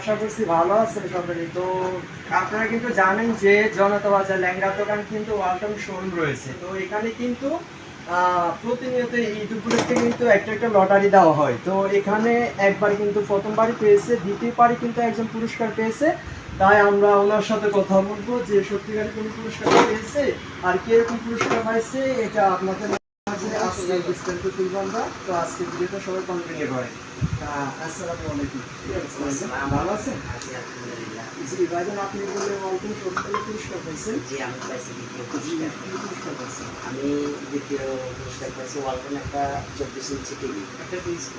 আশা করছি ভালো আছেন সকলেই। তো আপনারা কিন্তু জানেন যে জনতা বাজার লেহেঙ্গা দোকান কিন্তু ওয়ালটন শোরুম রয়েছে। তো এখানে কিন্তু প্রতিনিয়ত ঈদ উপলক্ষে কিন্তু একটা একটা লটারি দেওয়া হয়। তো এখানে একবার কিন্তু প্রথমবারই পেয়েছে, দ্বিতীয়বারই কিন্তু একজন পুরস্কার পেয়েছে। তাই আমরা ওনার সাথে কথা বলবো যে সত্যিকারের কোন পুরস্কার পেয়েছে আর কিরকম পুরস্কার পাইছে এটা আপনাদের মাঝে আজকে বিস্তারিত তুলব আমরা। তো আজকে ভিডিওটা সবাই কন্টিনিউ করে। আসসালামু আলাইকুম। ভালো আছেন? জি ভাইজান, আপনি বললেন ওয়ালটন শোরুম থেকে পুরস্কার পাইছেন। জি, আমি পাইছি দ্বিতীয় পুরস্কার। কি পুরস্কার পাইছেন? আমি দ্বিতীয় পুরস্কার পাইছি ওয়ালটন একটা 24 ইঞ্চি টিভি।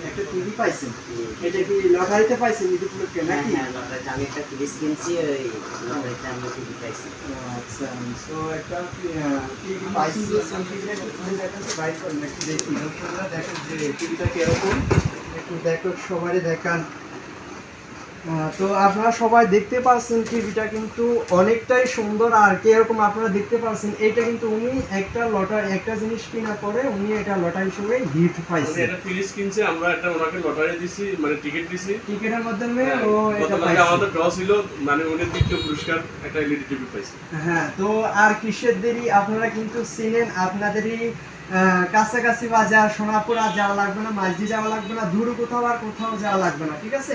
একটা টিভি পাইছেন। জি। এটা কি লটারিতে পাইছেন ঈদ উপলক্ষে হ্যাঁ নাকি? হ্যাঁ, লটারিতে আমি একটা ফ্রিজ কিনছি, ওই লটারিতে আমি টিভি পাইছি। আচ্ছা, তো একটা টিভি পাইছি যে টিভিটা একটু খুলে দেখেন তো, বাইর করেন একটু দেখি। দর্শকরা দেখেন যে টিভিটা কিরকম, একটু দেখো সবারই দেখান। তো আপনারা সবাই দেখতে পাচ্ছেন টিভিটা কিন্তু অনেকটাই সুন্দর। আর কিরকম আপনারা দেখতে পাচ্ছেন, এটা কিন্তু উনি একটা লটারি, একটা জিনিস কেনার পরে উনি এটা লটারি হিসেবে গিফট পাইছে। এটা ফ্রিজ কিনছে, আমরা একটা ওনাকে লটারি দিছি, মানে টিকিট দিছি। টিকেটের মাধ্যমে ও এটা গতকালকে পাইছে। আমাদের ড্র ছিল, মানে উনি দ্বিতীয় পুরস্কার একটা এলইডি টিভি পাইছে। হ্যাঁ, তো আর কিসের দেরি, আপনারা কিন্তু চিনেন। আপনাদেরই কাছাকাছি বাজার সোনাপুরা যাওয়া লাগবে না, মাঝদি যাওয়া লাগবে না, দূর কোথাও আর কোথাও যাওয়া লাগবে না, ঠিক আছে?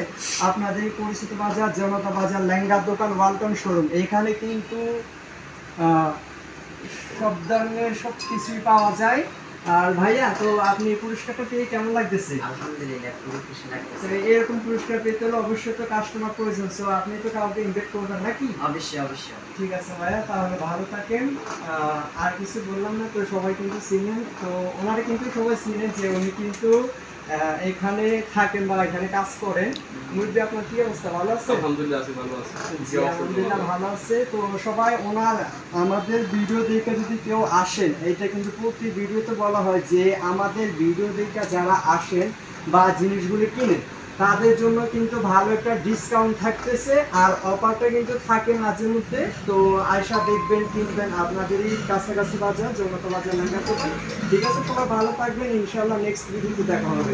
আপনাদেরই পরিচিত বাজার জনতা বাজার লেহেঙ্গার দোকান ওয়ালটন শোরুম। এখানে কিন্তু সব ধরনের সব কিছুই পাওয়া যায়। আর ভাইয়া, তো আপনি এই পুরস্কারটা পেয়ে কেমন লাগতেছে? আলহামদুলিল্লাহ, খুবই খুশি তো লাগতেছে। এরকম পুরস্কার পেতে হলে অবশ্যই তো কাস্টমার প্রয়োজন। সো আপনি তো কাউকে ইনভাইট করবেন নাকি? অবশ্যই অবশ্যই। ঠিক আছে ভাইয়া, তাহলে ভালো থাকেন। আর কিছু বললাম না, তো সবাই কিন্তু চিনেন। তো ওনারা কিন্তু সবাই চিনেন যে উনি কিন্তু এখানে থাকেন বা এখানে কাজ করেন। মুরব্বি, আপনার কি অবস্থা, ভালো আছে? আলহামদুলিল্লাহ আছি, ভালো আছি। জি, আলহামদুলিল্লাহ ভালো আছে। তো সবাই ওনার আমাদের ভিডিও দেখে যদি কেউ আসেন, এটা কিন্তু প্রতি ভিডিওতে বলা হয় যে আমাদের ভিডিও দেখে যারা আসেন বা জিনিসগুলি কিনেন তাদের জন্য কিন্তু ভালো একটা ডিসকাউন্ট থাকতেছে। আর অফারটা কিন্তু থাকে মাঝে মধ্যে। তো আয়সা দেখবেন, কিনবেন। আপনাদেরই কাছাকাছি বাজার জনতা বাজার লেহেঙ্গা দোকান। ঠিক আছে, সবাই ভালো থাকবেন। ইনশাআল্লাহ নেক্সট ভিডিওতে দেখা হবে।